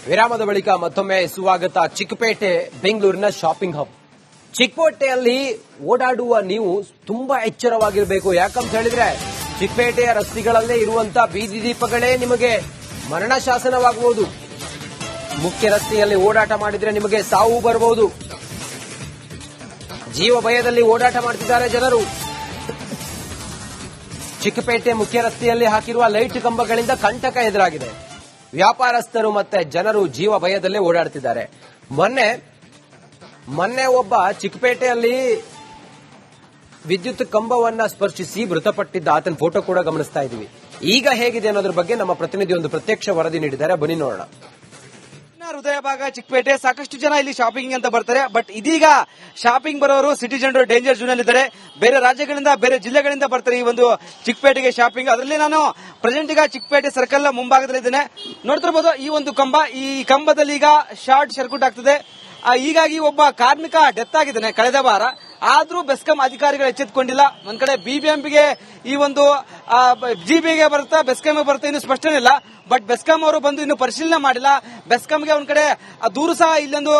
ವಿರಾಮದ ಬಳಿಕ ಮತ್ತೊಮ್ಮೆ ಸ್ವಾಗತ. ಚಿಕ್ಕಪೇಟೆ ಬೆಂಗಳೂರಿನ ಶಾಪಿಂಗ್ ಹಬ್. ಚಿಕ್ಕಪೇಟೆಯಲ್ಲಿ ಓಡಾಡುವ ನೀವು ತುಂಬಾ ಎಚ್ಚರವಾಗಿರಬೇಕು. ಯಾಕಂತ ಹೇಳಿದ್ರೆ ಚಿಕ್ಕಪೇಟೆಯ ರಸ್ತೆಗಳಲ್ಲೇ ಇರುವಂತಹ ಬೀದಿ ದೀಪಗಳೇ ನಿಮಗೆ ಮರಣ ಶಾಸನವಾಗಬಹುದು. ಮುಖ್ಯ ರಸ್ತೆಯಲ್ಲಿ ಓಡಾಟ ಮಾಡಿದ್ರೆ ನಿಮಗೆ ಸಾವು ಬರಬಹುದು. ಜೀವ ಭಯದಲ್ಲಿ ಓಡಾಟ ಮಾಡ್ತಿದ್ದಾರೆ ಜನರು. ಚಿಕ್ಕಪೇಟೆ ಮುಖ್ಯ ರಸ್ತೆಯಲ್ಲಿ ಹಾಕಿರುವ ಲೈಟ್ ಕಂಬಗಳಿಂದ ಕಂಟಕ ಎದುರಾಗಿದೆ. ವ್ಯಾಪಾರಸ್ಥರು ಮತ್ತೆ ಜನರು ಜೀವ ಭಯದಲ್ಲೇ ಓಡಾಡ್ತಿದ್ದಾರೆ. ಮೊನ್ನೆ ಒಬ್ಬ ಚಿಕ್ಕಪೇಟೆಯಲ್ಲಿ ವಿದ್ಯುತ್ ಕಂಬವನ್ನ ಸ್ಪರ್ಶಿಸಿ ಮೃತಪಟ್ಟಿದ್ದ ಆತನ ಫೋಟೋ ಕೂಡ ಗಮನಿಸ್ತಾ ಇದ್ದೀವಿ. ಈಗ ಹೇಗಿದೆ ಅನ್ನೋದ್ರ ಬಗ್ಗೆ ನಮ್ಮ ಪ್ರತಿನಿಧಿ ಒಂದು ಪ್ರತ್ಯಕ್ಷ ವರದಿ ನೀಡಿದ್ದಾರೆ. ಬನ್ನಿ ನೋಡೋಣ. ಹೃದಯ ಭಾಗ ಚಿಕ್ಕಪೇಟೆ, ಸಾಕಷ್ಟು ಜನ ಇಲ್ಲಿ ಶಾಪಿಂಗ್ ಅಂತ ಬರ್ತಾರೆ. ಬಟ್ ಇದೀಗ ಶಾಪಿಂಗ್ ಬರೋರು ಸಿಟಿ ಜನರು ಡೇಂಜರ್ ಝೋನ್ ಅಲ್ಲಿ ಇದ್ದಾರೆ. ಬೇರೆ ರಾಜ್ಯಗಳಿಂದ ಬೇರೆ ಜಿಲ್ಲೆಗಳಿಂದ ಬರ್ತಾರೆ ಈ ಒಂದು ಚಿಕ್ಕಪೇಟೆಗೆ ಶಾಪಿಂಗ್. ಅದರಲ್ಲಿ ನಾನು ಪ್ರೆಸೆಂಟ್ ಈಗ ಚಿಕ್ಕಪೇಟೆ ಸರ್ಕಲ್ ಮುಂಭಾಗದಲ್ಲಿದ್ದೇನೆ. ನೋಡ್ತಿರ್ಬೋದು ಈ ಒಂದು ಕಂಬ, ಈ ಕಂಬದಲ್ಲಿ ಈಗ ಶಾರ್ಟ್ ಸರ್ಕ್ಯೂಟ್ ಆಗ್ತದೆ. ಹೀಗಾಗಿ ಒಬ್ಬ ಕಾರ್ಮಿಕ ಡೆತ್ ಆಗಿದ್ದಾನೆ ಕಳೆದ ವಾರ. ಆದ್ರೂ ಬೆಸ್ಕಾಂ ಅಧಿಕಾರಿಗಳು ಎಚ್ಚೆತ್ತುಕೊಂಡಿಲ್ಲ. ಒಂದ್ ಕಡೆ ಬಿಬಿಎಂಪಿಗೆ ಈ ಒಂದು ಜಿಬಿಗೆ ಬರುತ್ತಾ ಬೆಸ್ಕಾಂಗೆ ಬರುತ್ತೆ ಇನ್ನು ಸ್ಪಷ್ಟನೆ ಇಲ್ಲ. ಬಟ್ ಬೆಸ್ಕಾಂ ಅವರು ಬಂದು ಇನ್ನು ಪರಿಶೀಲನೆ ಮಾಡಿಲ್ಲ. ಬೆಸ್ಕಾಂಗೆ ಒಂದ್ ಕಡೆ ದೂರು ಸಹ ಇಲ್ಲೊಂದು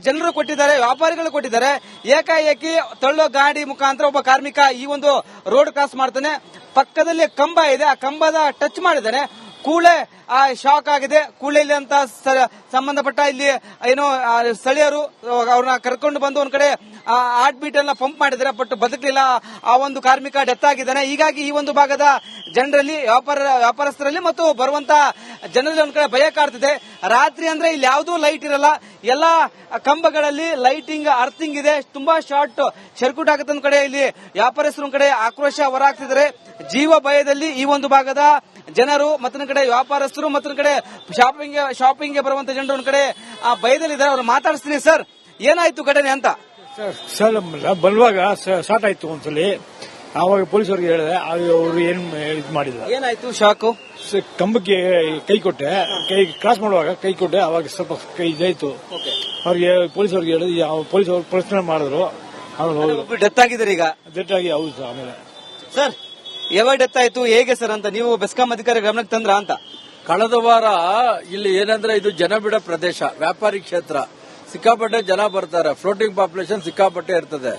ಜನರು ಕೊಟ್ಟಿದ್ದಾರೆ, ವ್ಯಾಪಾರಿಗಳು ಕೊಟ್ಟಿದ್ದಾರೆ. ಏಕಾಏಕಿ ತಳ್ಳೋ ಗಾಡಿ ಮುಖಾಂತರ ಒಬ್ಬ ಕಾರ್ಮಿಕ ಈ ಒಂದು ರೋಡ್ ಕ್ರಾಸ್ ಮಾಡ್ತಾನೆ. ಪಕ್ಕದಲ್ಲಿ ಕಂಬ ಇದೆ, ಆ ಕಂಬದ ಟಚ್ ಮಾಡಿದ್ದಾನೆ. ಕೂಡಲೇ ಶಾಕ್ ಆಗಿದೆ. ಕೂಡಲೇ ಇಲ್ಲಿ ಅಂತ ಸಂಬಂಧಪಟ್ಟ ಇಲ್ಲಿ ಏನೋ ಸ್ಥಳೀಯರು ಅವ್ರನ್ನ ಕರ್ಕೊಂಡು ಬಂದು ಒಂದ್ ಕಡೆ ಹಾರ್ಟ್ ಬೀಟ್ ಎಲ್ಲ ಪಂಪ್ ಮಾಡಿದ್ದಾರೆ. ಬಟ್ ಬದುಕಲಿಲ್ಲ. ಆ ಒಂದು ಕಾರ್ಮಿಕ ಡೆತ್ ಆಗಿದ್ದಾನೆ. ಹೀಗಾಗಿ ಈ ಒಂದು ಭಾಗದ ಜನರಲ್ಲಿ, ವ್ಯಾಪಾರಸ್ಥರಲ್ಲಿ ಮತ್ತು ಬರುವಂತ ಜನರಲ್ಲಿ ಒಂದ್ ಕಡೆ ಭಯ ಕಾಡ್ತಿದೆ. ರಾತ್ರಿ ಅಂದ್ರೆ ಇಲ್ಲಿ ಯಾವುದೂ ಲೈಟ್ ಇರಲ್ಲ. ಎಲ್ಲಾ ಕಂಬಗಳಲ್ಲಿ ಲೈಟಿಂಗ್ ಅರ್ಥಿಂಗ್ ಇದೆ. ತುಂಬಾ ಶಾರ್ಟ್ ಸರ್ಕ್ಯೂಟ್ ಆಗುತ್ತೆ. ಒಂದ್ ಕಡೆ ಇಲ್ಲಿ ವ್ಯಾಪಾರಸ್ಥರು ಒಂದ್ ಕಡೆ ಆಕ್ರೋಶ ಹೊರಹಾಕ್ತಿದ್ದಾರೆ. ಜೀವ ಭಯದಲ್ಲಿ ಈ ಒಂದು ಭಾಗದ ಜನರು, ಮತ್ತೊಂದು ಕಡೆ ವ್ಯಾಪಾರಸ್ಥರು, ಮತ್ತೊಂದು ಕಡೆ ಶಾಪಿಂಗ್ಗೆ ಬರುವಂತ ಜನರು ಒಂದ್ ಕಡೆ ಭಯದಲ್ಲಿದ್ದಾರೆ. ಅವ್ರು ಮಾತಾಡಿಸ್ತೀನಿ. ಸರ್, ಏನಾಯ್ತು ಘಟನೆ ಅಂತ? ಸರ್, ಬರುವಾಗ ಸ್ಟಾರ್ಟ್ ಆಯ್ತು ಒಂದ್ಸಲಿ. ಆವಾಗ ಪೊಲೀಸರಿಗೆ ಹೇಳಿದೆ, ಅವರು ಏನ್ ಇದು ಮಾಡಿಲ್ಲ. ಏನಾಯ್ತು? ಶಾಕು ಕಂಬಕ್ಕೆ ಕೈ ಕೊಟ್ಟೆ, ಕೈ ಕ್ರಾಸ್ ಮಾಡುವಾಗ ಕೈ ಕೊಟ್ಟೆ. ಅವಾಗ ಸ್ವಲ್ಪ ಕೈ ಇದಾಯ್ತು. ಅವ್ರಿಗೆ ಪೊಲೀಸರಿಗೆ ಹೇಳಿದ್ರೆ ಪೊಲೀಸರು ಪ್ರಶ್ನೆ ಮಾಡಿದ್ರು. ಡೆತ್ ಆಗಿದ್ದಾರೆ ಈಗ. ಡೆತ್ ಆಗಿ ಹೌದು. ಆಮೇಲೆ ಸರ್, ಯಾವಾಗ ಡೆತ್ ಆಯ್ತು, ಹೇಗೆ ಸರ್ ಅಂತ ನೀವು ಬೆಸ್ಕಾಂ ಅಧಿಕಾರಿ ಗಮನಕ್ಕೆ ತಂದ್ರ ಅಂತ? ಕಳೆದ ವಾರ ಇಲ್ಲಿ ಏನಂದ್ರೆ ಇದು ಜನಬಿಡ ಪ್ರದೇಶ, ವ್ಯಾಪಾರಿ ಕ್ಷೇತ್ರ, ಸಿಕ್ಕಾಪಟ್ಟೆ ಜನ ಬರ್ತಾರೆ. ಫ್ಲೋಟಿಂಗ್ ಪಾಪ್ಯುಲೇಷನ್ ಸಿಕ್ಕಾಪಟ್ಟೆ ಇರ್ತದೆ.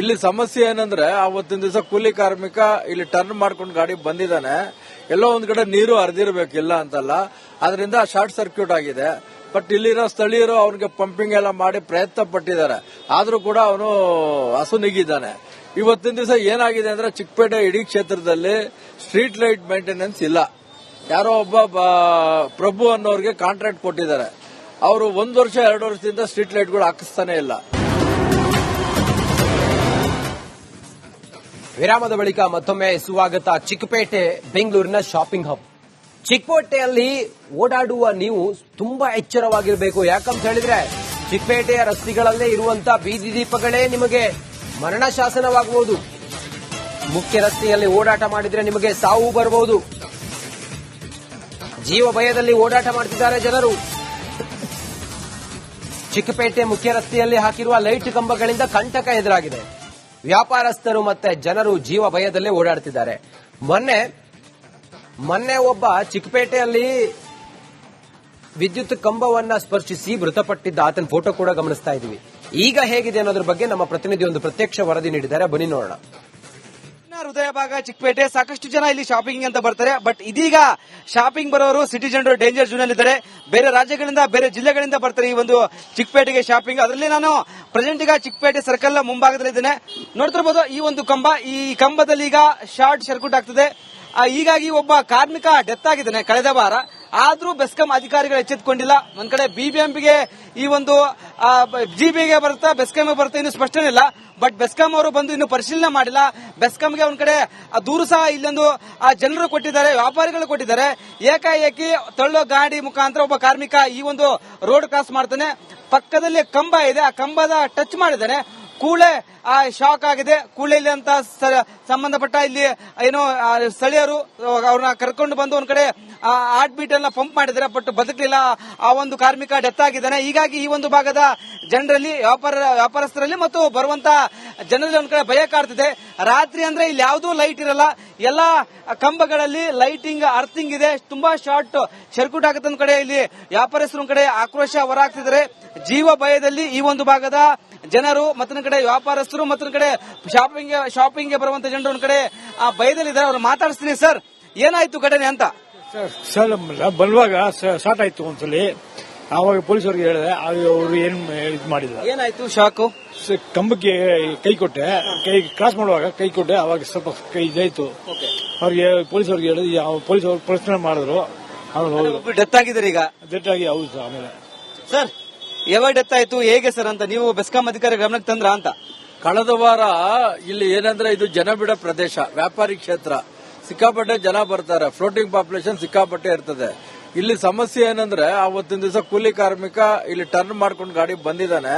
ಇಲ್ಲಿ ಸಮಸ್ಯೆ ಏನಂದ್ರೆ ಆವತ್ತಿನ ದಿವಸ ಕೂಲಿ ಕಾರ್ಮಿಕ ಇಲ್ಲಿ ಟರ್ನ್ ಮಾಡ್ಕೊಂಡು ಗಾಡಿ ಬಂದಿದ್ದಾನೆ. ಎಲ್ಲೋ ಒಂದ್ ಕಡೆ ನೀರು ಹರಿದಿರ್ಬೇಕಿಲ್ಲ ಅಂತಲ್ಲ, ಅದರಿಂದ ಶಾರ್ಟ್ ಸರ್ಕ್ಯೂಟ್ ಆಗಿದೆ. ಬಟ್ ಇಲ್ಲಿರೋ ಸ್ಥಳೀಯರು ಅವನಿಗೆ ಪಂಪಿಂಗ್ ಎಲ್ಲ ಮಾಡಿ ಪ್ರಯತ್ನ ಪಟ್ಟಿದ್ದಾರೆ. ಆದ್ರೂ ಕೂಡ ಅವನು ಅಸುನೀಗಿದ್ದಾನೆ. ಇವತ್ತಿನ ದಿವಸ ಏನಾಗಿದೆ ಅಂದ್ರೆ ಚಿಕ್ಕಪೇಟೆ ಇಡೀ ಕ್ಷೇತ್ರದಲ್ಲಿ ಸ್ಟ್ರೀಟ್ ಲೈಟ್ ಮೇಂಟೆನೆನ್ಸ್ ಇಲ್ಲ. ಯಾರೋ ಒಬ್ಬ ಪ್ರಭು ಅನ್ನೋರಿಗೆ ಕಾಂಟ್ರಾಕ್ಟ್ ಕೊಟ್ಟಿದ್ದಾರೆ. ಅವರು 1 ವರ್ಷ 2 ವರ್ಷದಿಂದ ಸ್ಟ್ರೀಟ್ ಲೈಟ್ಗಳು ಹಾಕಿಸ್ತಾನೆ ಇಲ್ಲ. ವಿರಾಮದ ಬಳಿಕ ಮತ್ತೊಮ್ಮೆ ಸ್ವಾಗತ. ಚಿಕ್ಕಪೇಟೆ ಬೆಂಗಳೂರಿನ ಶಾಪಿಂಗ್ ಹಬ್. ಚಿಕ್ಕಪೇಟೆಯಲ್ಲಿ ಓಡಾಡುವ ನೀವು ತುಂಬಾ ಎಚ್ಚರವಾಗಿರಬೇಕು. ಯಾಕಂತ ಹೇಳಿದ್ರೆ ಚಿಕ್ಕಪೇಟೆಯ ರಸ್ತೆಗಳಲ್ಲೇ ಇರುವಂತಹ ಬೀದಿ ದೀಪಗಳೇ ನಿಮಗೆ ಮರಣ ಶಾಸನವಾಗಬಹುದು. ಮುಖ್ಯ ರಸ್ತೆಯಲ್ಲಿ ಓಡಾಟ ಮಾಡಿದ್ರೆ ನಿಮಗೆ ಸಾವು ಬರಬಹುದು. ಜೀವ ಭಯದಲ್ಲಿ ಓಡಾಟ ಮಾಡ್ತಿದ್ದಾರೆ ಜನರು. ಚಿಕ್ಕಪೇಟೆ ಮುಖ್ಯ ರಸ್ತೆಯಲ್ಲಿ ಹಾಕಿರುವ ಲೈಟ್ ಕಂಬಗಳಿಂದ ಕಂಟಕ ಎದುರಾಗಿದೆ. ವ್ಯಾಪಾರಸ್ಥರು ಮತ್ತೆ ಜನರು ಜೀವ ಭಯದಲ್ಲೇ ಓಡಾಡ್ತಿದ್ದಾರೆ. ಮೊನ್ನೆ ಒಬ್ಬ ಚಿಕ್ಕಪೇಟೆಯಲ್ಲಿ ವಿದ್ಯುತ್ ಕಂಬವನ್ನ ಸ್ಪರ್ಶಿಸಿ ಮೃತಪಟ್ಟಿದ್ದ ಆತನ ಫೋಟೋ ಕೂಡ ಗಮನಿಸ್ತಾ ಇದ್ದೀವಿ. ಈಗ ಹೇಗಿದೆ ಅನ್ನೋದ್ರ ಬಗ್ಗೆ ನಮ್ಮ ಪ್ರತಿನಿಧಿ ಒಂದು ಪ್ರತ್ಯಕ್ಷ ವರದಿ ನೀಡಿದ್ದಾರೆ. ಬನ್ನಿ ನೋಡೋಣ. ಹೃದಯ ಭಾಗ ಚಿಕ್ಕಪೇಟೆ, ಸಾಕಷ್ಟು ಜನ ಇಲ್ಲಿ ಶಾಪಿಂಗ್ ಅಂತ ಬರ್ತಾರೆ. ಬಟ್ ಇದೀಗ ಶಾಪಿಂಗ್ ಬರೋರು ಸಿಟಿ ಜನರು ಡೇಂಜರ್ ಝೋನ್ ಅಲ್ಲಿ ಇದ್ದಾರೆ. ಬೇರೆ ರಾಜ್ಯಗಳಿಂದ ಬೇರೆ ಜಿಲ್ಲೆಗಳಿಂದ ಬರ್ತಾರೆ ಈ ಒಂದು ಚಿಕ್ಕಪೇಟೆಗೆ ಶಾಪಿಂಗ್. ಅದರಲ್ಲಿ ನಾನು ಪ್ರೆಸೆಂಟ್ ಈಗ ಚಿಕ್ಕಪೇಟೆ ಸರ್ಕಲ್ ಮುಂಭಾಗದಲ್ಲಿದ್ದೇನೆ. ನೋಡ್ತಿರ್ಬೋದು ಈ ಒಂದು ಕಂಬ, ಈ ಕಂಬದಲ್ಲಿ ಈಗ ಶಾರ್ಟ್ ಸರ್ಕ್ಯೂಟ್ ಆಗ್ತದೆ. ಹೀಗಾಗಿ ಒಬ್ಬ ಕಾರ್ಮಿಕ ಡೆತ್ ಆಗಿದ್ದಾನೆ ಕಳೆದ ವಾರ. ಆದ್ರೂ ಬೆಸ್ಕಾಂ ಅಧಿಕಾರಿಗಳು ಎಚ್ಚೆತ್ತುಕೊಂಡಿಲ್ಲ. ಒಂದ್ ಕಡೆ ಬಿಬಿಎಂಪಿಗೆ ಈ ಒಂದು ಜಿಬಿಗೆ ಬರುತ್ತಾ ಬೆಸ್ಕಾಂಗೆ ಬರುತ್ತೆ ಇನ್ನು ಸ್ಪಷ್ಟನೆ ಇಲ್ಲ. ಬಟ್ ಬೆಸ್ಕಾಂ ಅವರು ಬಂದು ಇನ್ನು ಪರಿಶೀಲನೆ ಮಾಡಿಲ್ಲ. ಬೆಸ್ಕಾಂಗೆ ಒಂದ್ ಕಡೆ ದೂರು ಸಹ ಇಲ್ಲೊಂದು ಜನರು ಕೊಟ್ಟಿದ್ದಾರೆ, ವ್ಯಾಪಾರಿಗಳು ಕೊಟ್ಟಿದ್ದಾರೆ. ಏಕಾಏಕಿ ತಳ್ಳೋ ಗಾಡಿ ಮುಖಾಂತರ ಒಬ್ಬ ಕಾರ್ಮಿಕ ಈ ಒಂದು ರೋಡ್ ಕ್ರಾಸ್ ಮಾಡ್ತಾನೆ. ಪಕ್ಕದಲ್ಲಿ ಕಂಬ ಇದೆ, ಆ ಕಂಬದ ಟಚ್ ಮಾಡಿದ್ದಾನೆ. ಕೂಡಲೇ ಶಾಕ್ ಆಗಿದೆ. ಕೂಡಲೇ ಇಲ್ಲಿ ಅಂತ ಸಂಬಂಧಪಟ್ಟ ಇಲ್ಲಿ ಏನೋ ಸ್ಥಳೀಯರು ಅವ್ರನ್ನ ಕರ್ಕೊಂಡು ಬಂದು ಒಂದ್ ಕಡೆ ಹಾರ್ಟ್ ಬೀಟ್ ಎಲ್ಲ ಪಂಪ್ ಮಾಡಿದ್ದಾರೆ, ಬಟ್ ಬದುಕಲಿಲ್ಲ. ಆ ಒಂದು ಕಾರ್ಮಿಕ ಡೆತ್ ಆಗಿದ್ದಾನೆ. ಹೀಗಾಗಿ ಈ ಒಂದು ಭಾಗದ ಜನರಲ್ಲಿ ವ್ಯಾಪಾರಸ್ಥರಲ್ಲಿ ಮತ್ತು ಬರುವಂತ ಜನರಲ್ಲಿ ಒಂದ್ ಕಡೆ ಭಯ ಕಾಡ್ತಿದೆ. ರಾತ್ರಿ ಅಂದ್ರೆ ಇಲ್ಲಿ ಯಾವುದೂ ಲೈಟ್ ಇರಲ್ಲ, ಎಲ್ಲಾ ಕಂಬಗಳಲ್ಲಿ ಲೈಟಿಂಗ್ ಅರ್ಥಿಂಗ್ ಇದೆ. ತುಂಬಾ ಶಾರ್ಟ್ ಸರ್ಕ್ಯೂಟ್ ಆಗುತ್ತೆ. ಒಂದ್ ಕಡೆ ಇಲ್ಲಿ ವ್ಯಾಪಾರಸ್ಥರು ಒಂದ್ ಕಡೆ ಆಕ್ರೋಶ ಹೊರಹಾಕ್ತಿದ್ದಾರೆ. ಜೀವ ಭಯದಲ್ಲಿ ಈ ಒಂದು ಭಾಗದ ಜನರು ಮತ್ತೊಂದ್ ಕಡೆ ವ್ಯಾಪಾರಸ್ಥರು ಮತ್ತೊಂದ್ ಕಡೆ ಶಾಪಿಂಗ್ ಬರುವಂತ ಜನರು ಒಂದ್ ಕಡೆ ಭಯದಲ್ಲಿದ್ದಾರೆ. ಅವ್ರು ಮಾತಾಡಿಸ್ತೀನಿ. ಸರ್, ಏನಾಯ್ತು ಘಟನೆ ಅಂತ? ಸರ್ ಬರುವಾಗ ಸ್ಟಾರ್ಟ್ ಆಯ್ತು ಒಂದ್ಸಲಿ. ಆವಾಗ ಪೊಲೀಸರಿಗೆ ಹೇಳಿದೆ, ಅವರು ಏನ್ ಇದು ಮಾಡಿಲ್ಲ. ಏನಾಯ್ತು ಶಾಕು? ಕಂಬಕ್ಕೆ ಕೈ ಕೊಟ್ಟೆ, ಕೈ ಕ್ರಾಸ್ ಮಾಡುವಾಗ ಕೈ ಕೊಟ್ಟೆ. ಅವಾಗ ಸ್ವಲ್ಪ ಕೈ ಇದಾಯ್ತು. ಅವ್ರಿಗೆ ಪೊಲೀಸರಿಗೆ ಹೇಳಿದ್ರೆ ಪೊಲೀಸರು ಪ್ರಶ್ನೆ ಮಾಡಿದ್ರು. ಡೆತ್ ಆಗಿದ್ದಾರೆ ಈಗ. ಡೆತ್ ಆಗಿ ಹೌದು. ಆಮೇಲೆ ಸರ್, ಯಾವಾಗ ಡೆತ್ ಆಯ್ತು, ಹೇಗೆ ಸರ್ ಅಂತ ನೀವು ಬೆಸ್ಕಾಂ ಅಧಿಕಾರಿ ಗಮನಕ್ಕೆ ತಂದ್ರ ಅಂತ? ಕಳೆದ ವಾರ ಇಲ್ಲಿ ಏನಂದ್ರೆ ಇದು ಜನಬಿಡ ಪ್ರದೇಶ, ವ್ಯಾಪಾರಿ ಕ್ಷೇತ್ರ, ಸಿಕ್ಕಾಪಟ್ಟೆ ಜನ ಬರ್ತಾರೆ, ಫ್ಲೋಟಿಂಗ್ ಪಾಪ್ಯುಲೇಷನ್ ಸಿಕ್ಕಾಪಟ್ಟೆ ಇರ್ತದೆ. ಇಲ್ಲಿ ಸಮಸ್ಯೆ ಏನಂದ್ರೆ ಅವತ್ತಿನ ದಿವಸ ಕೂಲಿ ಕಾರ್ಮಿಕ ಇಲ್ಲಿ ಟರ್ನ್ ಮಾಡ್ಕೊಂಡು ಗಾಡಿ ಬಂದಿದ್ದಾನೆ.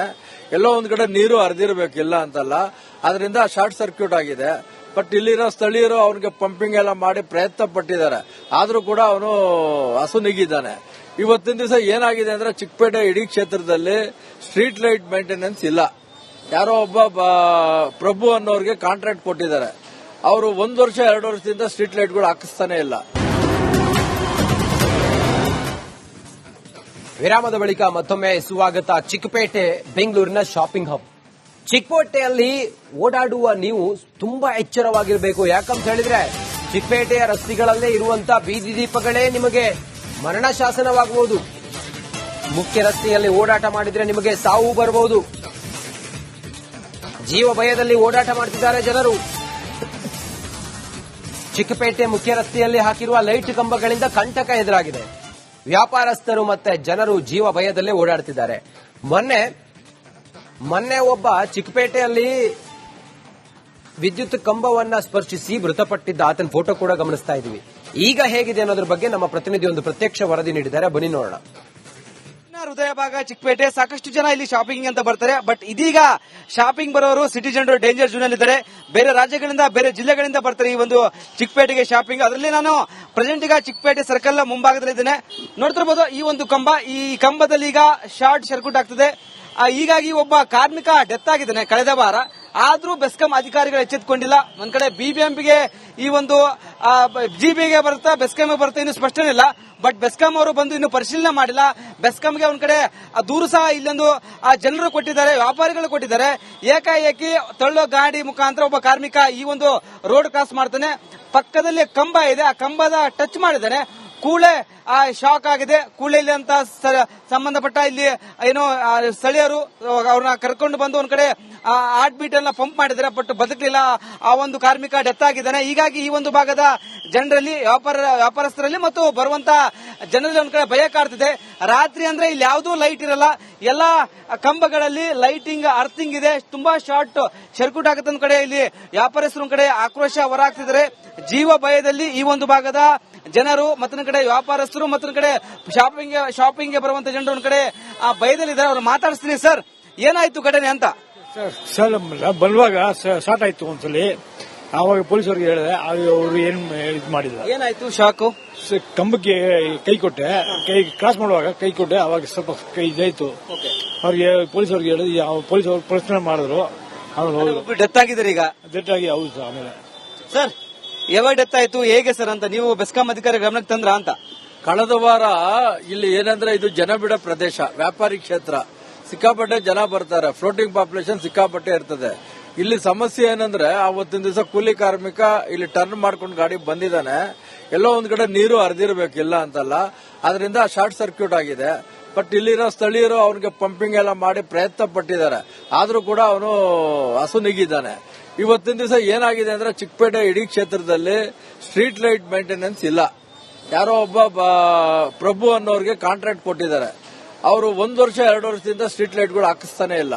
ಎಲ್ಲೋ ಒಂದ್ ಕಡೆ ನೀರು ಹರಿದಿರ್ಬೇಕಿಲ್ಲ ಅಂತಲ್ಲ, ಅದರಿಂದ ಶಾರ್ಟ್ ಸರ್ಕ್ಯೂಟ್ ಆಗಿದೆ. ಬಟ್ ಇಲ್ಲಿರೋ ಸ್ಥಳೀಯರು ಅವನಿಗೆ ಪಂಪಿಂಗ್ ಎಲ್ಲ ಮಾಡಿ ಪ್ರಯತ್ನ ಪಟ್ಟಿದ್ದಾರೆ, ಆದ್ರೂ ಕೂಡ ಅವನು ಅಸುನೀಗಿದ್ದಾನೆ. ಇವತ್ತಿನ ದಿವಸ ಏನಾಗಿದೆ ಅಂದ್ರೆ ಚಿಕ್ಕಪೇಟೆ ಇಡೀ ಕ್ಷೇತ್ರದಲ್ಲಿ ಸ್ಟ್ರೀಟ್ ಲೈಟ್ ಮೇಂಟೆನೆನ್ಸ್ ಇಲ್ಲ. ಯಾರೋ ಒಬ್ಬ ಪ್ರಭು ಅನ್ನೋರಿಗೆ ಕಾಂಟ್ರಾಕ್ಟ್ ಕೊಟ್ಟಿದ್ದಾರೆ. ಅವರು 1 ವರ್ಷ 2 ವರ್ಷದಿಂದ ಸ್ಟ್ರೀಟ್ ಲೈಟ್ಗಳು ಹಾಕಿಸ್ತಾನೆ ಇಲ್ಲ. ವಿರಾಮದ ಬಳಿಕ ಮತ್ತೊಮ್ಮೆ ಸ್ವಾಗತ. ಚಿಕ್ಕಪೇಟೆ ಬೆಂಗಳೂರಿನ ಶಾಪಿಂಗ್ ಹಬ್. ಚಿಕ್ಕಪೇಟೆಯಲ್ಲಿ ಓಡಾಡುವ ನೀವು ತುಂಬಾ ಎಚ್ಚರವಾಗಿರಬೇಕು. ಯಾಕಂತ ಹೇಳಿದ್ರೆ ಚಿಕ್ಕಪೇಟೆಯ ರಸ್ತೆಗಳಲ್ಲೇ ಇರುವಂತ ಬೀದಿ ದೀಪಗಳೇ ನಿಮಗೆ ಮರಣ ಶಾಸನವಾಗಬಹುದು. ಮುಖ್ಯ ರಸ್ತೆಯಲ್ಲಿ ಓಡಾಟ ಮಾಡಿದ್ರೆ ನಿಮಗೆ ಸಾವು ಬರಬಹುದು. ಜೀವ ಭಯದಲ್ಲಿ ಓಡಾಟ ಮಾಡ್ತಿದ್ದಾರೆ ಜನರು. ಚಿಕ್ಕಪೇಟೆ ಮುಖ್ಯ ರಸ್ತೆಯಲ್ಲಿ ಹಾಕಿರುವ ಲೈಟ್ ಕಂಬಗಳಿಂದ ಕಂಟಕ ಎದುರಾಗಿದೆ. ವ್ಯಾಪಾರಸ್ಥರು ಮತ್ತೆ ಜನರು ಜೀವ ಭಯದಲ್ಲೇ ಓಡಾಡ್ತಿದ್ದಾರೆ. ಮೊನ್ನೆ ಒಬ್ಬ ಚಿಕ್ಕಪೇಟೆಯಲ್ಲಿ ವಿದ್ಯುತ್ ಕಂಬವನ್ನ ಸ್ಪರ್ಶಿಸಿ ಮೃತಪಟ್ಟಿದ್ದ ಆತನ ಫೋಟೋ ಕೂಡ ಗಮನಿಸ್ತಾ ಇದ್ದೀವಿ. ಈಗ ಹೇಗಿದೆ ಅನ್ನೋದ್ರ ಬಗ್ಗೆ ನಮ್ಮ ಪ್ರತಿನಿಧಿ ಒಂದು ಪ್ರತ್ಯಕ್ಷ ವರದಿ ನೀಡಿದ್ದಾರೆ, ಬನ್ನಿ ನೋಡೋಣ. ಹೃದಯ ಭಾಗ ಚಿಕ್ಕಪೇಟೆ, ಸಾಕಷ್ಟು ಜನ ಇಲ್ಲಿ ಶಾಪಿಂಗ್ ಅಂತ ಬರ್ತಾರೆ. ಬಟ್ ಇದೀಗ ಶಾಪಿಂಗ್ ಬರೋರು ಸಿಟಿ ಜನರು ಡೇಂಜರ್ ಝೋನ್ ಅಲ್ಲಿ ಇದ್ದಾರೆ. ಬೇರೆ ರಾಜ್ಯಗಳಿಂದ ಬೇರೆ ಜಿಲ್ಲೆಗಳಿಂದ ಬರ್ತಾರೆ ಈ ಒಂದು ಚಿಕ್ಕಪೇಟೆಗೆ ಶಾಪಿಂಗ್. ಅದರಲ್ಲಿ ನಾನು ಪ್ರೆಸೆಂಟ್ ಈಗ ಚಿಕ್ಕಪೇಟೆ ಸರ್ಕಲ್ ಮುಂಭಾಗದಲ್ಲಿದ್ದೇನೆ. ನೋಡ್ತಿರ್ಬೋದು ಈ ಒಂದು ಕಂಬ, ಈ ಕಂಬದಲ್ಲಿ ಈಗ ಶಾರ್ಟ್ ಸರ್ಕ್ಯೂಟ್ ಆಗ್ತದೆ. ಹೀಗಾಗಿ ಒಬ್ಬ ಕಾರ್ಮಿಕ ಡೆತ್ ಆಗಿದ್ದಾನೆ ಕಳೆದ ವಾರ. ಆದ್ರೂ ಬೆಸ್ಕಾಂ ಅಧಿಕಾರಿಗಳು ಎಚ್ಚೆತ್ತುಕೊಂಡಿಲ್ಲ. ಒಂದ್ ಕಡೆ ಬಿಬಿಎಂಪಿಗೆ ಈ ಒಂದು ಜಿಬಿಗೆ ಬರುತ್ತಾ ಬೆಸ್ಕಾಂಗೆ ಬರುತ್ತೆ ಇನ್ನು ಸ್ಪಷ್ಟನೆ ಇಲ್ಲ. ಬಟ್ ಬೆಸ್ಕಾಂ ಅವರು ಬಂದು ಇನ್ನು ಪರಿಶೀಲನೆ ಮಾಡಿಲ್ಲ. ಬೆಸ್ಕಾಂಗೆ ಒಂದ್ ಕಡೆ ದೂರು ಸಹ ಇಲ್ಲೊಂದು ಜನರು ಕೊಟ್ಟಿದ್ದಾರೆ, ವ್ಯಾಪಾರಿಗಳು ಕೊಟ್ಟಿದ್ದಾರೆ. ಏಕಾಏಕಿ ತಳ್ಳೋ ಗಾಡಿ ಮುಖಾಂತರ ಒಬ್ಬ ಕಾರ್ಮಿಕ ಈ ಒಂದು ರೋಡ್ ಕ್ರಾಸ್ ಮಾಡ್ತಾನೆ. ಪಕ್ಕದಲ್ಲಿ ಕಂಬ ಇದೆ, ಆ ಕಂಬದ ಟಚ್ ಮಾಡಿದ್ದಾನೆ. ಕೂಡಲೇ ಶಾಕ್ ಆಗಿದೆ. ಕೂಡಲೇ ಇಲ್ಲಿ ಅಂತ ಸಂಬಂಧಪಟ್ಟ ಇಲ್ಲಿ ಏನೋ ಸ್ಥಳೀಯರು ಅವ್ರನ್ನ ಕರ್ಕೊಂಡು ಬಂದು ಒಂದ್ ಕಡೆ ಹಾರ್ಟ್ ಬೀಟ್ ಎಲ್ಲ ಪಂಪ್ ಮಾಡಿದ್ದಾರೆ, ಬಟ್ ಬದುಕಲಿಲ್ಲ. ಆ ಒಂದು ಕಾರ್ಮಿಕ ಡೆತ್ ಆಗಿದ್ದಾನೆ. ಹೀಗಾಗಿ ಈ ಒಂದು ಭಾಗದ ಜನರಲ್ಲಿ ವ್ಯಾಪಾರಸ್ಥರಲ್ಲಿ ಮತ್ತು ಬರುವಂತ ಜನರಲ್ಲಿ ಒಂದ್ ಕಡೆ ಭಯ ಕಾಡ್ತಿದೆ. ರಾತ್ರಿ ಅಂದ್ರೆ ಇಲ್ಲಿ ಯಾವುದೂ ಲೈಟ್ ಇರಲ್ಲ, ಎಲ್ಲಾ ಕಂಬಗಳಲ್ಲಿ ಲೈಟಿಂಗ್ ಅರ್ಥಿಂಗ್ ಇದೆ. ತುಂಬಾ ಶಾರ್ಟ್ ಸರ್ಕ್ಯೂಟ್ ಆಗುತ್ತೆ. ಒಂದ್ ಕಡೆ ಇಲ್ಲಿ ವ್ಯಾಪಾರಸ್ಥರು ಒಂದ್ ಕಡೆ ಆಕ್ರೋಶ ಹೊರಹಾಕ್ತಿದ್ದಾರೆ. ಜೀವ ಭಯದಲ್ಲಿ ಈ ಒಂದು ಭಾಗದ ಜನರು ಮತ್ತೊಂದ್ ಕಡೆ ವ್ಯಾಪಾರಸ್ಥರು ಮತ್ತೊಂದ್ ಕಡೆ ಶಾಪಿಂಗ್ ಬರುವಂತ ಜನರು ಒಂದ್ ಕಡೆ ಭಯದಲ್ಲಿದ್ದಾರೆ. ಅವ್ರು ಮಾತಾಡಿಸ್ತೀನಿ. ಸರ್, ಏನಾಯ್ತು ಘಟನೆ ಅಂತ? ಸರ್ ಬರುವಾಗ ಸ್ಟಾರ್ಟ್ ಆಯ್ತು ಒಂದ್ಸಲಿ. ಆವಾಗ ಪೊಲೀಸರಿಗೆ ಹೇಳಿದೆ, ಅವರು ಏನ್ ಇದು ಮಾಡಿಲ್ಲ. ಏನಾಯ್ತು ಶಾಕು? ಕಂಬಕ್ಕೆ ಕೈ ಕೊಟ್ಟೆ, ಕೈ ಕ್ರಾಸ್ ಮಾಡುವಾಗ ಕೈ ಕೊಟ್ಟೆ. ಅವಾಗ ಸ್ವಲ್ಪ ಕೈ ಇದಾಯ್ತು. ಅವ್ರಿಗೆ ಪೊಲೀಸರಿಗೆ ಹೇಳಿದ್ರೆ ಪೊಲೀಸರು ಪ್ರಶ್ನೆ ಮಾಡಿದ್ರು. ಡೆತ್ ಆಗಿದ್ದಾರೆ ಈಗ. ಡೆತ್ ಆಗಿ ಹೌದು. ಆಮೇಲೆ ಸರ್, ಯಾವಾಗ ಡೆತ್ ಆಯ್ತು, ಹೇಗೆ ಸರ್ ಅಂತ ನೀವು ಬೆಸ್ಕಾಂ ಅಧಿಕಾರಿ ಗಮನಕ್ಕೆ ತಂದ್ರ ಅಂತ? ಕಳೆದ ವಾರ ಇಲ್ಲಿ ಏನಂದ್ರೆ ಇದು ಜನಬಿಡ ಪ್ರದೇಶ, ವ್ಯಾಪಾರಿ ಕ್ಷೇತ್ರ, ಸಿಕ್ಕಾಪಟ್ಟೆ ಜನ ಬರ್ತಾರೆ, ಫ್ಲೋಟಿಂಗ್ ಪಾಪ್ಯುಲೇಷನ್ ಸಿಕ್ಕಾಪಟ್ಟೆ ಇರ್ತದೆ. ಇಲ್ಲಿ ಸಮಸ್ಯೆ ಏನಂದ್ರೆ ಅವತ್ತಿನ ದಿವಸ ಕೂಲಿ ಕಾರ್ಮಿಕ ಇಲ್ಲಿ ಟರ್ನ್ ಮಾಡ್ಕೊಂಡು ಗಾಡಿ ಬಂದಿದ್ದಾನೆ. ಎಲ್ಲೋ ಒಂದ್ ಕಡೆ ನೀರು ಹರಿದಿರ್ಬೇಕಿಲ್ಲ ಅಂತಲ್ಲ, ಅದರಿಂದ ಶಾರ್ಟ್ ಸರ್ಕ್ಯೂಟ್ ಆಗಿದೆ. ಬಟ್ ಇಲ್ಲಿರೋ ಸ್ಥಳೀಯರು ಅವನಿಗೆ ಪಂಪಿಂಗ್ ಎಲ್ಲ ಮಾಡಿ ಪ್ರಯತ್ನ ಪಟ್ಟಿದ್ದಾರೆ, ಆದ್ರೂ ಕೂಡ ಅವನು ಅಸುನೀಗಿದ್ದಾನೆ. ಇವತ್ತಿನ ದಿವಸ ಏನಾಗಿದೆ ಅಂದ್ರೆ ಚಿಕ್ಕಪೇಟೆ ಇಡೀ ಕ್ಷೇತ್ರದಲ್ಲಿ ಸ್ಟ್ರೀಟ್ ಲೈಟ್ ಮೇಂಟೆನೆನ್ಸ್ ಇಲ್ಲ. ಯಾರೋ ಒಬ್ಬ ಪ್ರಭು ಅನ್ನೋರಿಗೆ ಕಾಂಟ್ರಾಕ್ಟ್ ಕೊಟ್ಟಿದ್ದಾರೆ. ಅವರು 1 ವರ್ಷ 2 ವರ್ಷದಿಂದ ಸ್ಟ್ರೀಟ್ ಲೈಟ್ಗಳು ಹಾಕಿಸ್ತಾನೆ ಇಲ್ಲ.